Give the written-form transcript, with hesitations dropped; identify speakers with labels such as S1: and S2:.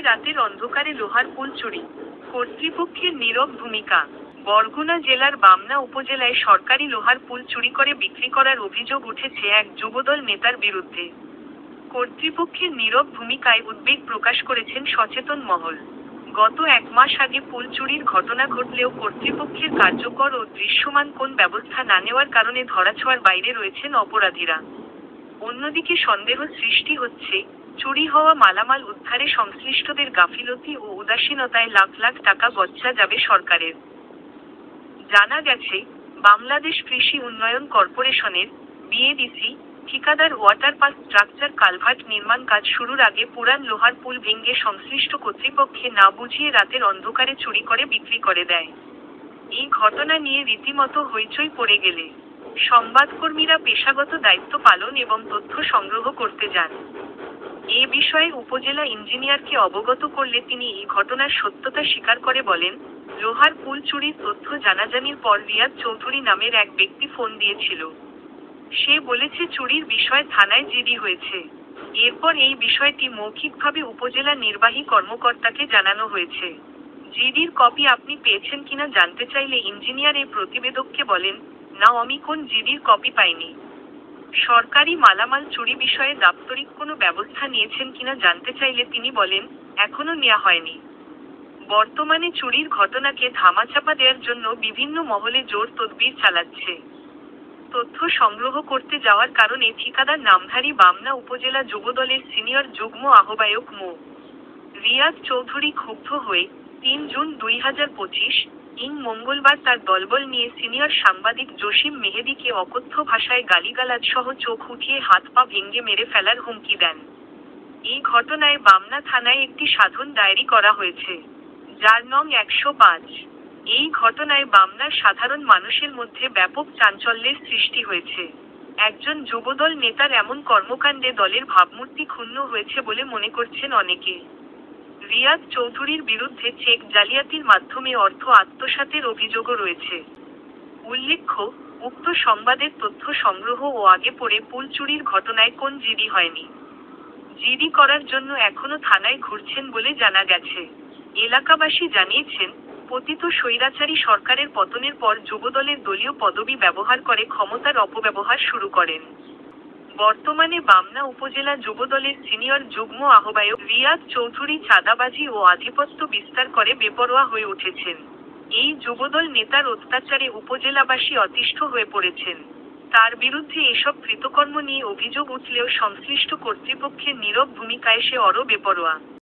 S1: উপজেলায় রাতের অন্ধকারে লোহার পুল চুরি, কর্তৃপক্ষের নীরব ভূমিকা। বরগুনা জেলার বামনা উপজেলায় সরকারি লোহার পুল চুরি করে বিক্রি করার অভিযোগ উঠেছে এক যুবদল নেতার বিরুদ্ধে। কর্তৃপক্ষের নীরব ভূমিকায় উদ্বেগ প্রকাশ করেছেন সচেতন মহল। গত 1 মাস আগে পুল চুরির ঘটনা ঘটলেও কর্তৃপক্ষের কার্যকর ও দৃশ্যমান কোন ব্যবস্থা না নেওয়ার কারণে ধরাছোঁয়ার বাইরে রয়েছেন অপরাধীরা। অন্যদিকে সন্দেহ সৃষ্টি হচ্ছে, চুরি হওয়া মালামাল উদ্ধারে সংশ্লিষ্টদের গাফিলতি ও উদাসীনতায় লাখ লাখ টাকা গচ্ছা যাবে সরকারের। জানা গেছে, বাংলাদেশ কৃষি উন্নয়ন কর্পোরেশনের বিএডিসি ঠিকাদার ওয়াটারপাস স্ট্রাকচার কালভার্ট নির্মাণ কাজ শুরুর আগে পুরান লোহার পুল ভেঙে সংশ্লিষ্ট কর্তৃপক্ষে না বুঝিয়ে রাতের অন্ধকারে চুরি করে বিক্রি করে দেয়। এই ঘটনা নিয়ে রীতিমতো হইচই পড়ে গেলে সংবাদকর্মীরা পেশাগত দায়িত্ব পালন এবং তথ্য সংগ্রহ করতে যান। এ বিষয়ে উপজেলা ইঞ্জিনিয়ারকে অবগত করলে তিনি এই ঘটনার সত্যতা স্বীকার করে বলেন, লোহার পুল চুরির তথ্য জানাজানির পর রিয়াদ চৌধুরী নামের এক ব্যক্তি ফোন দিয়েছিল। সে বলেছে চুরির বিষয়ে থানায় জিডি হয়েছে। এরপর এই বিষয়টি মৌখিকভাবে উপজেলা নির্বাহী কর্মকর্তাকে জানানো হয়েছে। জিডির কপি আপনি পেয়েছেন কিনা জানতে চাইলে ইঞ্জিনিয়ার এই প্রতিবেদককে বলেন, না আমি কোন জিডির কপি পাইনি। সরকারি মালামাল চুরি বিষয়ে দাপ্তরিক কোনো ব্যবস্থা নিয়েছেন কিনা জানতে চাইলে তিনি বলেন, এখনো নেওয়া হয়নি। বর্তমানে চুরির ঘটনাকে ধামাচাপা দেওয়ার জন্য বিভিন্ন মহলে জোর তদবির চালাচ্ছে। তথ্য সংগ্রহ করতে যাওয়ার কারণে ঠিকাদার নামধারী বামনা উপজেলা যুবদলের সিনিয়র যুগ্ম আহ্বায়ক মো. রিয়াদ চৌধুরী ক্ষুব্ধ হয়ে 3 জুন 2025 মঙ্গলবার তার দলবল নিয়ে সিনিয়র সাংবাদিক জসিম মেহেদীকে অকথ্য ভাষায় গালিগালাজ সহ চোখ উঠিয়ে হাত পা ভেঙে মেরে ফেলার হুমকি দেন। এই ঘটনায় বামনা থানায় একটি সাধারণ ডায়েরি করা হয়েছে, যার নং 105। এই ঘটনায় বামনার সাধারণ মানুষের মধ্যে ব্যাপক চাঞ্চল্যের সৃষ্টি হয়েছে। একজন যুবদল নেতার এমন কর্মকাণ্ডে দলের ভাবমূর্তি ক্ষুণ্ণ হয়েছে বলে মনে করছেন অনেকে। রিয়াদ চৌধুরীর বিরুদ্ধে চেক জালিয়াতির মাধ্যমে অর্থ আত্মসাতের অভিযোগও রয়েছে। উল্লেখ্য, উক্ত সংবাদের তথ্য সংগ্রহ ও আগে পড়ে পুল চুরির ঘটনায় কোন জিডি হয়নি। জিডি করার জন্য এখনো থানায় ঘুরছেন বলে জানা গেছে। এলাকাবাসী জানিয়েছেন, পতিত স্বৈরাচারী সরকারের পতনের পর যুবদলের দলীয় পদবি ব্যবহার করে ক্ষমতার অপব্যবহার শুরু করেন। বর্তমানে বামনা উপজেলা যুবদলের সিনিয়র যুগ্ম আহ্বায়ক রিয়াদ চৌধুরী চাঁদাবাজি ও আধিপত্য বিস্তার করে বেপরোয়া হয়ে উঠেছেন। এই যুবদল নেতার অত্যাচারে উপজেলাবাসী অতিষ্ঠ হয়ে পড়েছেন। তার বিরুদ্ধে এসব কৃতকর্ম নিয়ে অভিযোগ উঠলেও সংশ্লিষ্ট কর্তৃপক্ষের নীরব ভূমিকায় সে আরও বেপরোয়া।